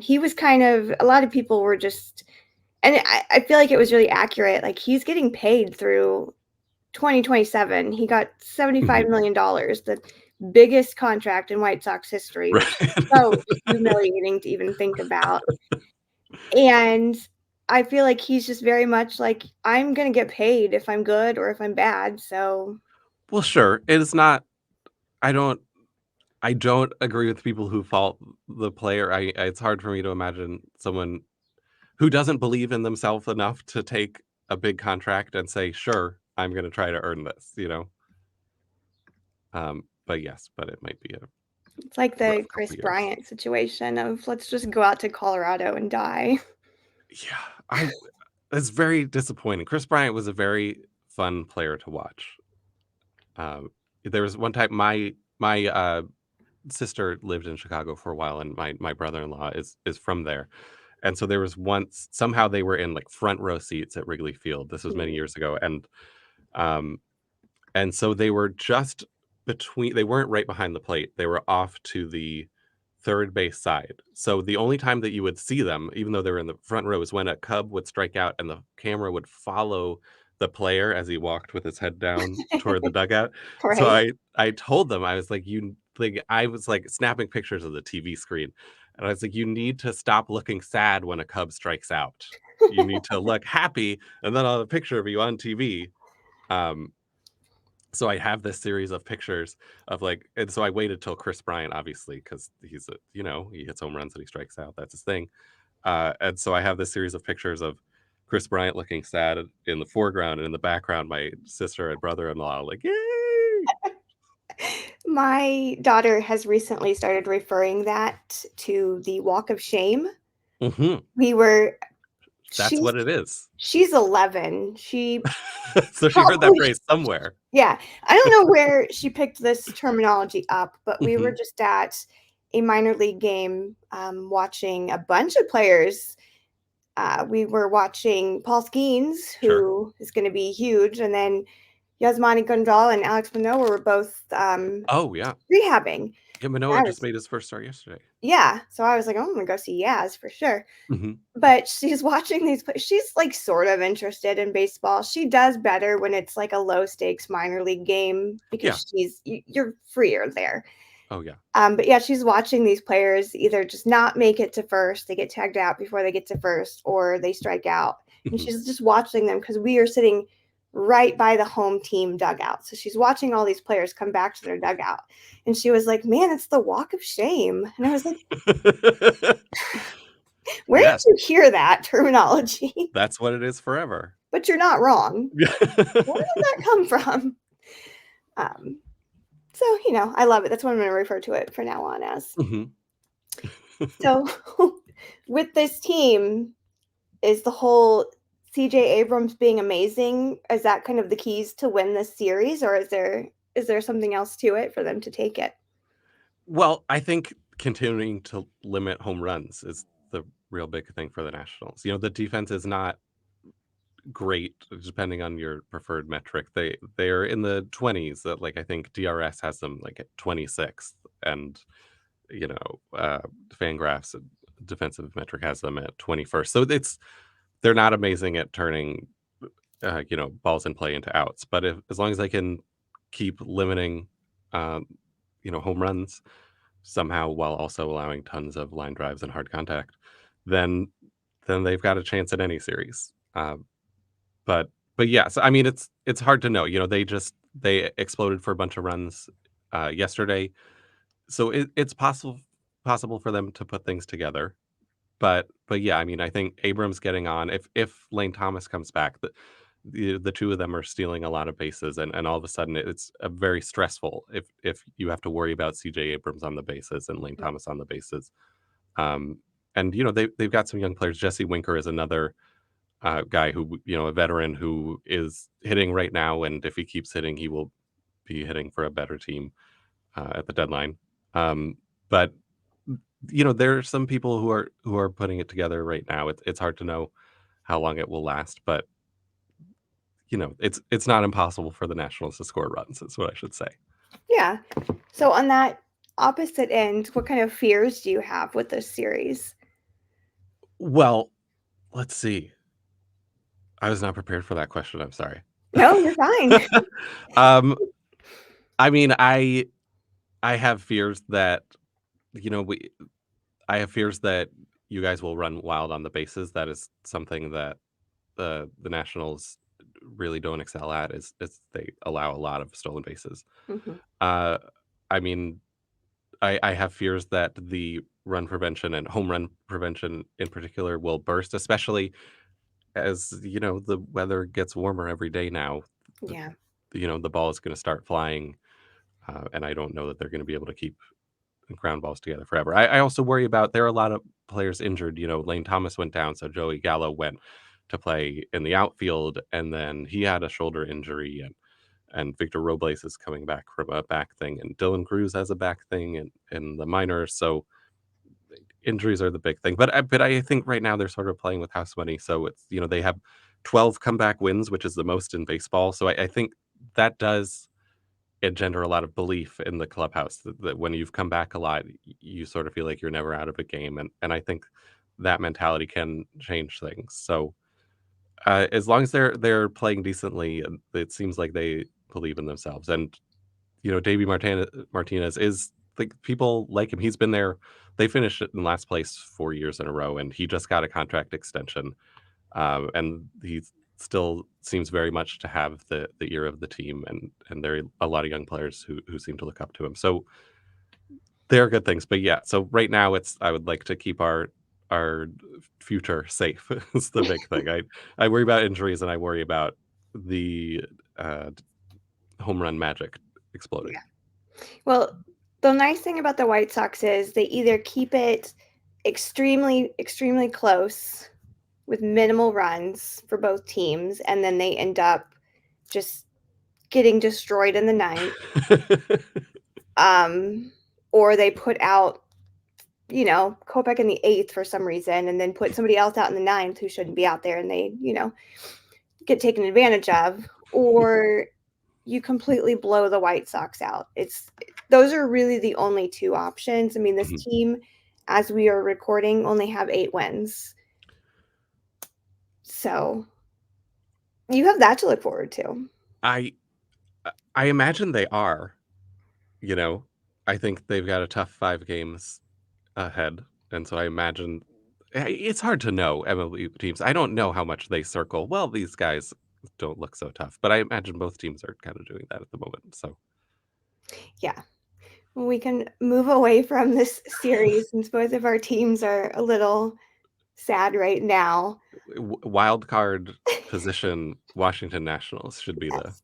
He was kind of, a lot of people were just, and I feel like it was really accurate. Like he's getting paid through 2027. He got $75 million, the biggest contract in White Sox history, which is so humiliating to even think about. And I feel like he's just very much like, I'm going to get paid if I'm good or if I'm bad. So, well, sure. It's not, I don't agree with people who fault the player. It's hard for me to imagine someone who doesn't believe in themselves enough to take a big contract and say, sure, I'm going to try to earn this, but it might be it's like the Chris Bryant situation of let's just go out to Colorado and die. Yeah, it's very disappointing. Chris Bryant was a very fun player to watch. There was one time my sister lived in Chicago for a while, and my brother-in-law is from there. And so there was once, somehow they were in like front row seats at Wrigley Field. This was many years ago. And so they were just they weren't right behind the plate. They were off to the third base side. So the only time that you would see them, even though they were in the front row, is when a Cub would strike out and the camera would follow the player as he walked with his head down toward the dugout. Right. So I told them, I was like, I was like snapping pictures of the TV screen. And I was like, you need to stop looking sad when a Cub strikes out. You need to look happy, and then I'll have a picture of you on TV. So I have this series of pictures of and so I waited till Chris Bryant, obviously, because he's he hits home runs and he strikes out. That's his thing. And so I have this series of pictures of Chris Bryant looking sad in the foreground, and in the background, my sister and brother-in-law like, yay! My daughter has recently started referring that to the Walk of Shame. That's what it is. She's 11. So she heard that phrase somewhere. Yeah. I don't know where she picked this terminology up, but we were just at a minor league game watching a bunch of players. We were watching Paul Skeens, who is going to be huge, and then Yasmani Gondal and Alex Manoah were both rehabbing. Yeah, Manoah just made his first start yesterday. Yeah. So I was like, oh, I'm going to go see Yaz for sure. But she's watching these. She's like sort of interested in baseball. She does better when it's like a low stakes minor league game because you're freer there. Oh, yeah. But yeah, she's watching these players either just not make it to first, they get tagged out before they get to first, or they strike out. And she's just watching them because we are sitting right by the home team dugout. So she's watching all these players come back to their dugout. And she was like, man, it's the walk of shame. And I was like, where did Yes, you hear that terminology? that's what it is forever. But you're not wrong. Where did that come from? Um, so, I love it. That's what I'm going to refer to it from now on as. Mhm. So, with this team, is the whole CJ Abrams being amazing, is that kind of the keys to win this series, or is there something else to it for them to take it? Well, I think continuing to limit home runs is the real big thing for the Nationals. The defense is not great depending on your preferred metric. They're in the 20s. That I think DRS has them at 26th, and you know uh Fangraphs defensive metric has them at 21st. So they're not amazing at turning balls in play into outs, but as long as they can keep limiting um home runs somehow while also allowing tons of line drives and hard contact, then they've got a chance at any series. But yes, I mean it's hard to know. They exploded for a bunch of runs yesterday, so it's possible for them to put things together. But yeah, I mean I think Abrams getting on, if Lane Thomas comes back, the two of them are stealing a lot of bases, and all of a sudden it's a very stressful if you have to worry about CJ Abrams on the bases and Lane Thomas on the bases. Um, and they've got some young players. Jesse Winker is another guy who, a veteran who is hitting right now, and if he keeps hitting, he will be hitting for a better team at the deadline. But there are some people who are putting it together right now. It's hard to know how long it will last, but it's not impossible for the Nationals to score runs. Is what I should say. Yeah. So on that opposite end, what kind of fears do you have with this series? Well, let's see. I was not prepared for that question. I'm sorry. No, you're fine. um, I mean, I have fears that you know we I have fears that you guys will run wild on the bases. That is something that the Nationals really don't excel at. Is they allow a lot of stolen bases. Mhm. Uh, I mean, I have fears that the run prevention and home run prevention in particular will burst, especially as the weather gets warmer every day now. th- Yeah. the ball is going to start flying, and I don't know that they're going to be able to keep ground balls together forever. I also worry about, there are a lot of players injured. Lane Thomas went down, so Joey Gallo went to play in the outfield, and then he had a shoulder injury, and Victor Robles is coming back from a back thing, and Dylan Cruz has a back thing in the minors. So injuries are the big thing. But I think right now they're sort of playing with house money. So it's they have 12 comeback wins, which is the most in baseball. So I think that does engender a lot of belief in the clubhouse that when you've come back a lot, you sort of feel like you're never out of a game, and I think that mentality can change things. So as long as they're playing decently, it seems like they believe in themselves. And Davy Martinez is, like, people like him. He's been there. They finished in last place 4 years in a row, and he just got a contract extension. And he still seems very much to have the ear of the team, and there are a lot of young players who seem to look up to him. So there are good things. But yeah, so right now I would like to keep our future safe is the big thing. I worry about injuries, and I worry about the uh, home run magic exploding. Yeah. Well, the nice thing about the White Sox is they either keep it extremely, extremely close with minimal runs for both teams, and then they end up just getting destroyed in the ninth. Um, or they put out, Kopech in the eighth for some reason, and then put somebody else out in the ninth who shouldn't be out there, and they, get taken advantage of. Or you completely blow the White Sox out. Those are really the only two options. I mean, this Mhm. team, as we are recording, only have 8 wins. So you have that to look forward to. I I imagine they are, you know. I think they've got a tough 5 games ahead, and so I imagine it's hard to know MLB teams. I don't know how much they circle, well, these guys don't look so tough. But I imagine both teams are kind of doing that at the moment. So Yeah. We can move away from this series since both of our teams are a little sad right now. wild card position Washington Nationals should be the. Yes.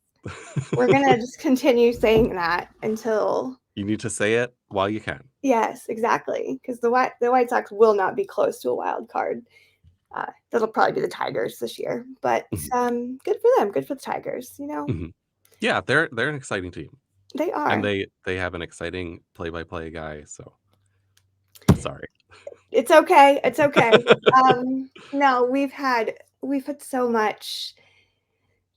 We're gonna just continue saying that until You need to say it while you can. yes, exactly. Because the White Sox will not be close to a wild card. That'll probably be the Tigers this year, but Mhm. good for them. Good for the Tigers. Mhm. Yeah, they're an exciting team, They and are. they have an exciting play-by-play guy. So sorry. It's okay. It's okay. No, we've had so much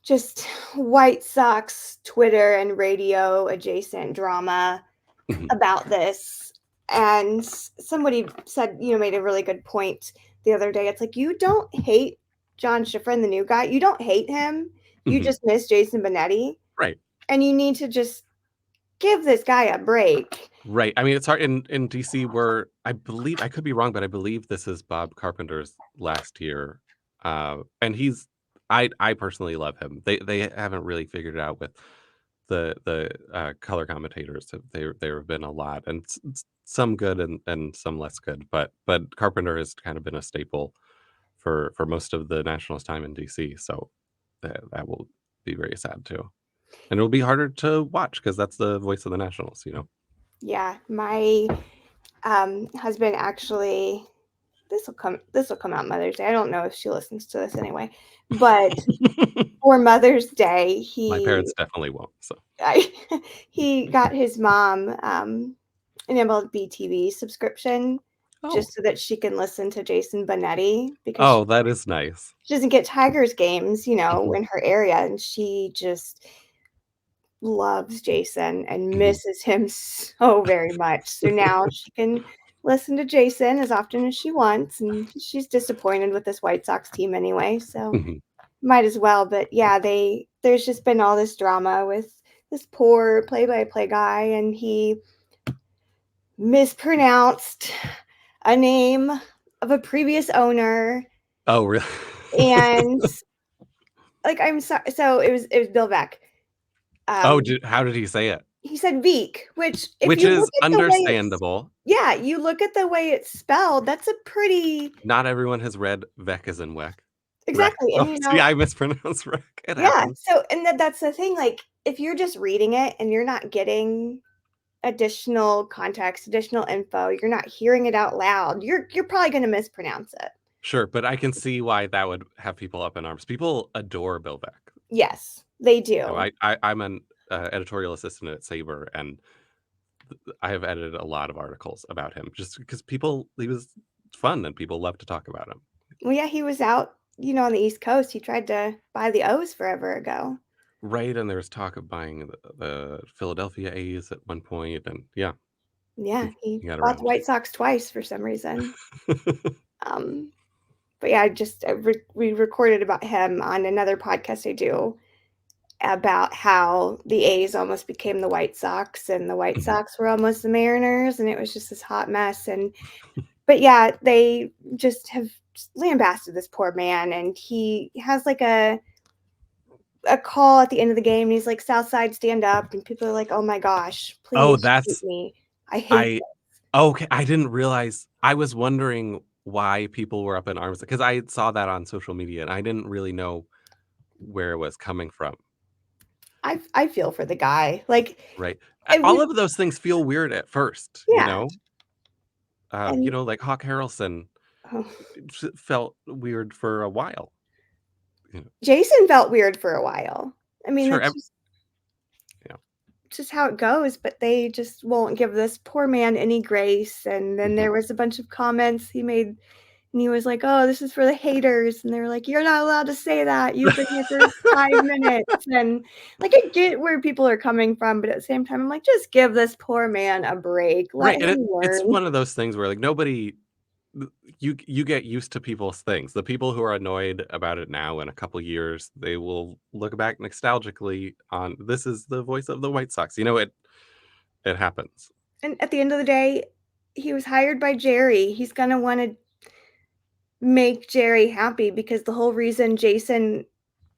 just White Sox Twitter and radio adjacent drama Mhm. about this. And somebody said, made a really good point the other day. It's like, you don't hate John Schifrin, the new guy. You don't hate him. You Mhm. just miss Jason Benetti. Right. And you need to just give this guy a break. Right. I mean, it's hard in DC where I believe I could be wrong, but I believe this is Bob Carpenter's last year. And I personally love him. They haven't really figured it out with the color commentators. There have been a lot, and some good and some less good. But Carpenter has kind of been a staple for most of the Nationals' time in DC. So that will be very sad too, and it'll be harder to watch because that's the voice of the Nationals. Yeah, my husband actually this will come out Mother's Day. I don't know if she listens to this anyway, but for Mother's Day, My parents definitely won't. So. I, he got his mom an MLB TV subscription Oh. just so that she can listen to Jason Benetti because Oh, that is nice. she doesn't get Tigers games, Mhm, in her area, and she just loves Jason and mhm, misses him so very much. So now she can listen to Jason as often as she wants, and she's disappointed with this White Sox team anyway, so mhm. might as well. But yeah, there's just been all this drama with this poor play-by-play guy, and he mispronounced a name of a previous owner, Oh, really? and like I'm sorry, so it was Bill Veck. Oh, Um, how did he say it? he said Veek, which if Which you look is at the way it's understandable. yeah, you look at the way it's spelled, that's a pretty Not everyone has read Vec as in Weck. Wreck. exactly, Oh, and see, I mispronounced Wreck. It yeah, happens. so and that's the thing, like, if you're just reading it and you're not getting additional context, additional info, you're not hearing it out loud, you're probably gonna mispronounce it. Sure, but I can see why that would have people up in arms. People adore Bill Veck. Yes, they You know, do. I'm an editorial assistant at Saber, and I have edited a lot of articles about him just because he was fun and people love to talk about him. Well, yeah, he was out, on the East Coast, he tried to buy the O's forever ago. Right, and there was talk of buying the Philadelphia A's at one point, and yeah, Yeah, he he he got bought the around. White Sox twice for some reason. Um, but yeah, we recorded about him on another podcast I do about how the A's almost became the White Sox and the White Mhm. Sox were almost the Mariners, and it was just this hot mess. And but yeah, they just have lambasted this poor man, and he has like a call at the end of the game, and he's like, "Southside, stand up!" And people are like, "Oh my gosh, Oh, please shoot that's me! I hate I this." okay, I didn't realize I was wondering why people were up in arms because I saw that on social media, and I didn't really know where it was coming from, I feel for the guy, like right? it All was of those things feel weird at first, yeah, and like Hawk Harrelson oh, felt weird for a while, you know? Jason felt weird for a while. I mean, Sure, that's ev yeah. just how it goes, but they just won't give this poor man any grace. And then Mhm. there was a bunch of comments he made, and he was like, "Oh, this is for the haters." And they were like, "You're not allowed to say that. You've been here for 5 minutes." And like, I get where people are coming from, but at the same time, I'm like, just give this poor man a break. Let Right, and him it's learn. one of those things where, like, nobody you get used to people's things. The people who are annoyed about it now in a couple years, they will look back nostalgically on, "This is the voice of the White Sox." It happens. And at the end of the day, he was hired by Jerry. He's gonna want to make Jerry happy because the whole reason Jason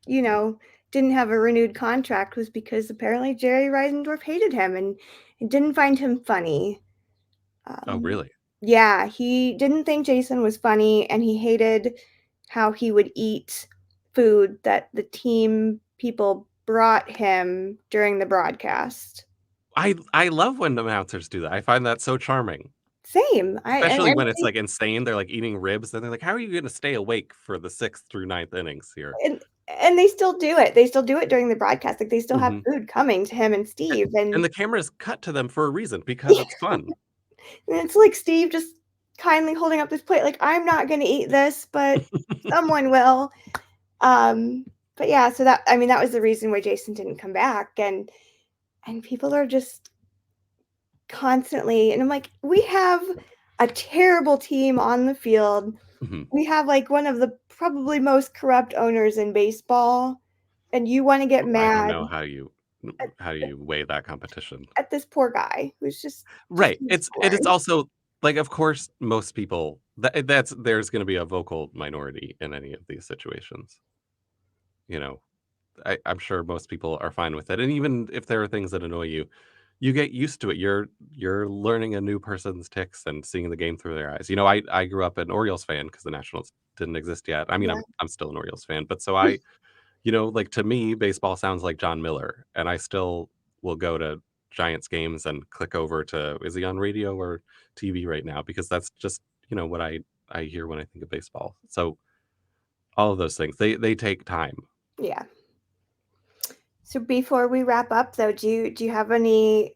you know, didn't have a renewed contract was because apparently Jerry Reisendorf hated him and didn't find him funny. Oh, Um, really? yeah, he didn't think Jason was funny, and he hated how he would eat food that the team people brought him during the broadcast. I love when announcers do that. I find that so charming. Same. I Especially and when it's, like, insane, they're, like, eating ribs, and they're like, "How are you gonna stay awake for the 6th through ninth innings here?" and and they still do it. They still do it during the broadcast. Like, they still have Mhm. food coming to him and A Steve, and and the cameras cut to them for a reason, because it's fun. it's like Steve just kindly holding up this plate like, "I'm not gonna eat this, but someone will." Um, but yeah, so that I mean, that was the reason why Jason didn't come back, and people are just constantly and I'm like, "We have a terrible team on the field. Mhm. We have, like, one of the probably most corrupt owners in baseball, and you wanna get Oh, I don't mad know at how you weigh that competition. at this poor guy who's just Right, being it's scorned." also like, of course, most people that's there's gonna be a vocal minority in any of these situations, you know? I'm sure most people are fine with it, and even if there are things that annoy you, you get used to it. You're learning a new person's ticks and seeing the game through their eyes. You know, I grew up an Orioles fan because the Nationals didn't exist yet. I mean, Yeah. I'm still an Orioles fan, but so like, to me, baseball sounds like John Miller, and I still will go to Giants games and click over to, is he on radio or TV right now? Because that's just, what I hear when I think of baseball. So, all of those things, they take time. Yeah. So before we wrap up though, do you have any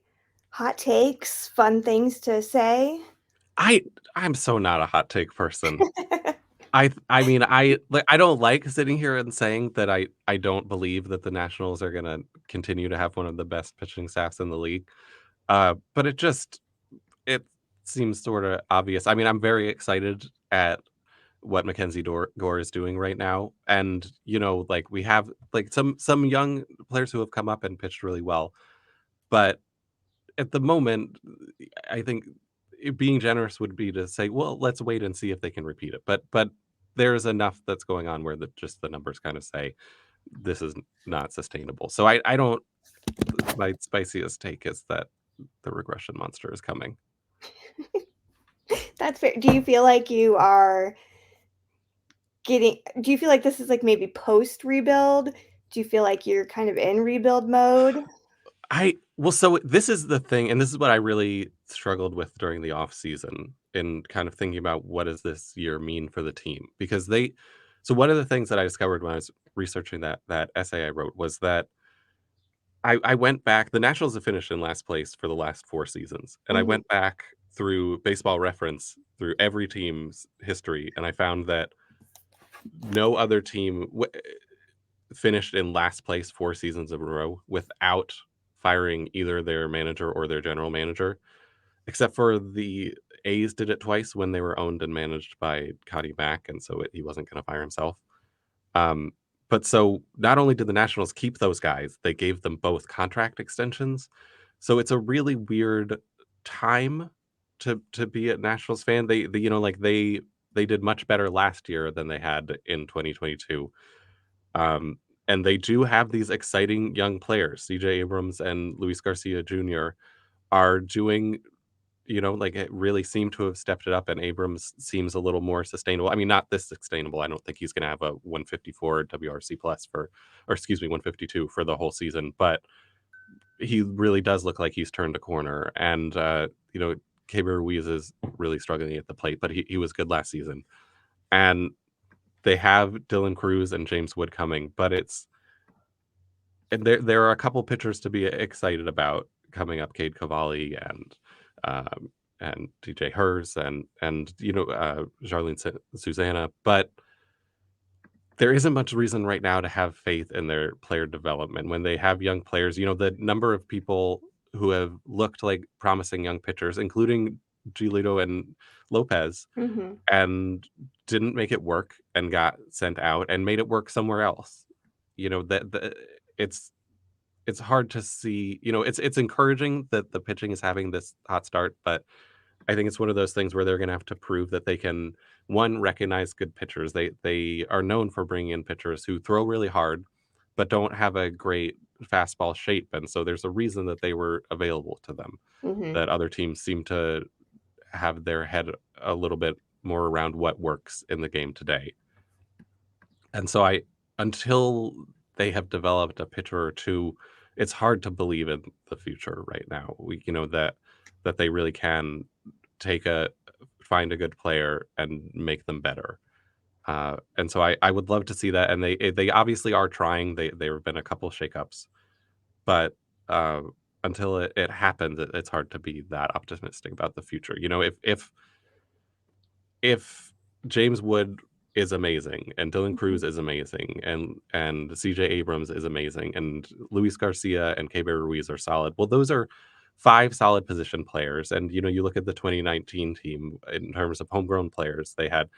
hot takes, fun things to say? I I'm so not a hot take person. I mean, I don't like sitting here and saying that I don't believe that the Nationals are gonna continue to have one of the best pitching staffs in the league. But it seems sorta obvious. I mean, I'm very excited at what Mackenzie Gore is doing right now, and, like, we have, like, some young players who have come up and pitched really well, but at the moment, I think being generous would be to say, "Well, let's wait and see if they can repeat it." But there's enough that's going on where the numbers kinda say, "This is not sustainable." So I don't my spiciest take is that the regression monster is coming. That's fair. Do you feel like this is like maybe post rebuild? Do you feel like you're kind of in rebuild mode? So this is the thing, and this is what I really struggled with during the off season in kind of thinking about what does this year mean for the team? Because so one of the things that I discovered when I was researching that essay I wrote was that I went back. The Nationals have finished in last place for the last 4 seasons, and I Mhm. went back through Baseball Reference, through every team's history, and I found that no other team finished in last place 4 seasons in a row without firing either their manager or their general manager, except for the A's did it twice when they were owned and managed by Connie Mack, and so he wasn't gonna fire himself. Um, but so not only did the Nationals keep those guys, they gave them both contract extensions. So it's a really weird time to be a Nationals fan. Like they did much better last year than they had in 2022. Um, and they do have these exciting young players. CJ Abrams and Luis Garcia Jr. are doing, like, it really seemed to have stepped it up, and Abrams seems a little more sustainable. I mean, not this sustainable. I don't think he's going to have a 154 WRC plus or excuse me, 152 for the whole season, but he really does look like he's turned a corner. And, Keber Ruiz is really struggling at the plate, but he was good last season. And they have Dylan Cruz and James Wood coming, but and there are a couple pitchers to be excited about coming up, Cade Cavalli um, and DJ Hers and Jarlene Susanna, but there isn't much reason right now to have faith in their player development when they have young players. The number of people who have looked like promising young pitchers, including Giolito and Lopez, Mhm. and didn't make it work and got sent out and made it work somewhere else. That it's it's hard to see. It's encouraging that the pitching is having this hot start, but I think it's one of those things where they're going to have to prove that they can, one, recognize good pitchers. They are known for bringing in pitchers who throw really hard, but don't have a great fastball shape, and so there's a reason that they were available to them, Hmm. that other teams seem to have their head a little bit more around what works in the game today. And so until they have developed a pitcher or two, it's hard to believe in the future right now. That they really can find a good player and make them better. And so I would love to see that. And they obviously are trying. There have been a couple shakeups, but uh, until it happens, it's hard to be that optimistic about the future. If James Wood is amazing and Dylan Cruz is amazing and CJ Abrams is amazing and Luis Garcia and Keber Ruiz are solid. Well, those are five solid position players. And you look at the 2019 team in terms of homegrown players, they had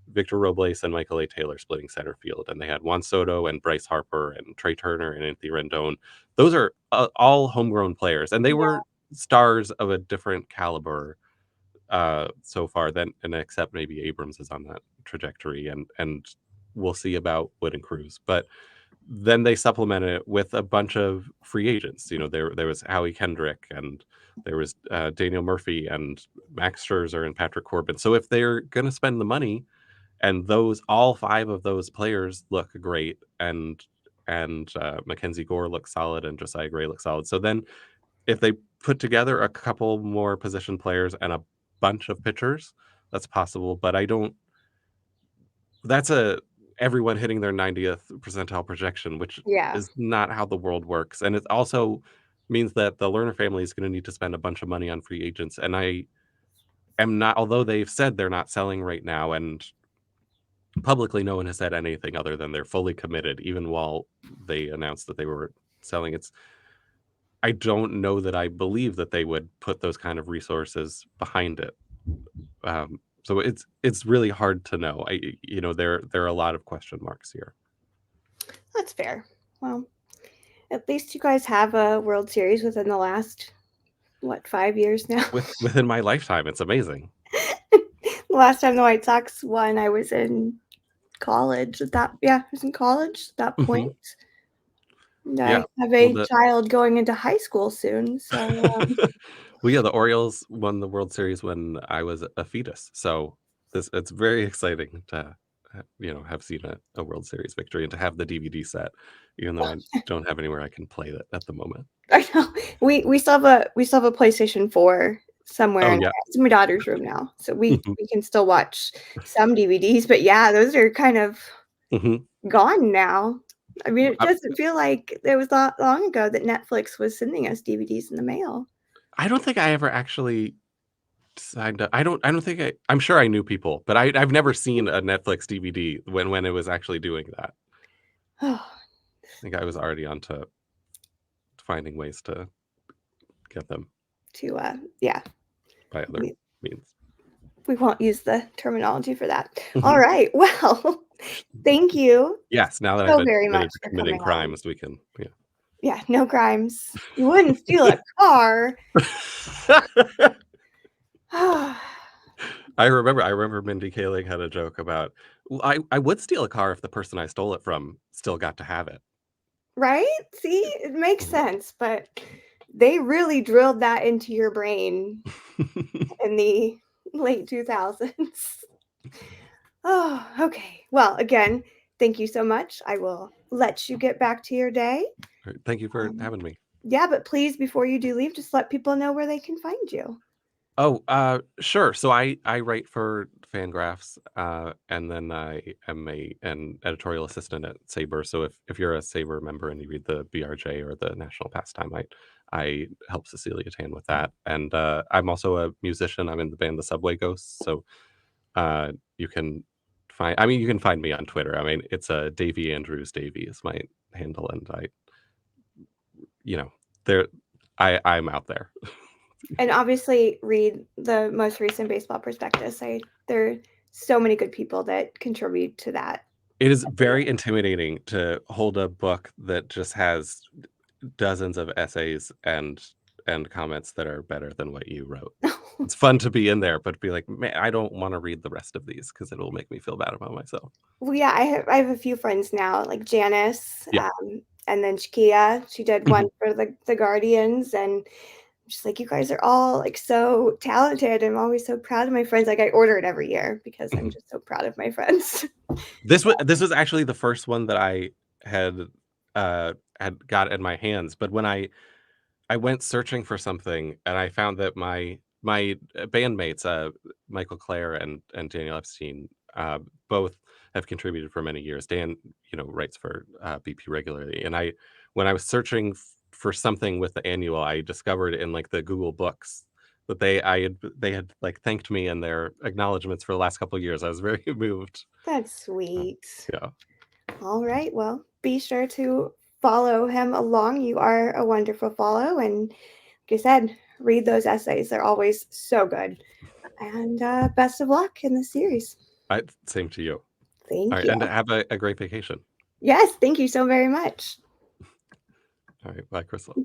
Victor Robles and Michael A. Taylor splitting center field, and they had Juan Soto and Bryce Harper and Trey Turner and Anthony Rendon. Those are all homegrown players, and they Yeah. were stars of a different caliber so far, then, and except maybe Abrams is on that trajectory, and we'll see about Wood and Cruz. But then they supplemented it with a bunch of free agents. There was Howie Kendrick, and there was Daniel Murphy and Max Scherzer and Patrick Corbin. So if they're going to spend the money, and all five of those players look great, and Mackenzie Gore looks solid, and Josiah Gray looks solid. So then if they put together a couple more position players and a bunch of pitchers, that's possible. But I don't. That's everyone hitting their 90th percentile projection, which Yeah. is not how the world works. And it also means that the Lerner family is going to need to spend a bunch of money on free agents. And I am not, although they've said they're not selling right now, and publicly no one has said anything other than they're fully committed, even while they announced that they were selling. I don't know that I believe that they would put those kind of resources behind it. So it's really hard to know. There are a lot of question marks here. That's fair. Well, at least you guys have a World Series within the last, what, 5 years now? Within my lifetime, it's amazing. The last time the White Sox won, I was in college. I was in college at that Hmm. point. And I Yeah. have Well, a child going into high school soon, so well, yeah, the Orioles won the World Series when I was a fetus, so it's very exciting to have seen a World Series victory and to have the DVD set, even though I don't have anywhere I can play it at the moment. I know we still have a PlayStation 4 somewhere Oh in yeah. it's in my daughter's room now, so we Hmm. we can still watch some DVDs. But yeah, those are kind of Hmm. gone now. I mean, it doesn't feel like it was that long ago that Netflix was sending us DVDs in the mail. I don't think I ever actually signed up. I don't think I'm sure I knew people, but I've never seen a Netflix DVD when it was actually doing that. Oh, I think I was already onto finding ways to get them to yeah, by other we means. we won't use the terminology for that. All Mhm. right. Well, thank you Yes, now that I've so very much admitted to for committing coming on. crimes, we can, yeah. Yeah, no crimes. You wouldn't steal a car. I remember Mindy Kaling had a joke about, "Well, I would steal a car if the person I stole it from still got to have it." Right? See, it makes Mhm. sense, but they really drilled that into your brain in the late 2000s. Oh, okay. Well, again, thank you so much. I will let you get back to your day. Alright, thank you for Um, having me. yeah, but please, before you do leave, just let people know where they can find you. Oh, sure. So I write for Fangraphs, and then I am an editorial assistant at Sabre. So if you're a Sabre member and you read the BRJ or the National Pastime, I help Cecilia Tan with that. And I'm also a musician. I'm in the band The Subway Ghosts. So you can you can find me on Twitter. I mean, it's a Davy Andrews. Davy is my handle, and you know, there, I'm out there. And obviously, read the most recent baseball prospectus. There are so many good people that contribute to that It is every year. very intimidating to hold a book that just has dozens of essays and and comments that are better than what you wrote. It's fun to be in there, but be like, man, I don't want to read the rest of these because it'll make me feel bad about myself. Well, yeah, I have a few friends now, like Janice, Yeah. and then Shakia. She did one for the Guardians, and I'm just like, you guys are all like so talented. I'm always so proud of my friends. Like I order it every year because I'm just so proud of my friends. This was actually the first one that I had had got in my hands, but when I went searching for something and I found that my bandmates, Michael Clare and Daniel Epstein, both have contributed for many years. Dan, writes for BP regularly, and when I was searching for something with the annual, I discovered in like the Google Books that they had like thanked me in their acknowledgments for the last couple of years. I was very moved. That's Uh, sweet. yeah. All right. Well, be sure to follow him along. You are a wonderful follow. And like I said, read those essays. They're always so good. And best of luck in the series. Same to you. All Thank right, you. and have a great vacation. Yes, thank you so very much. All right, bye, Crystal.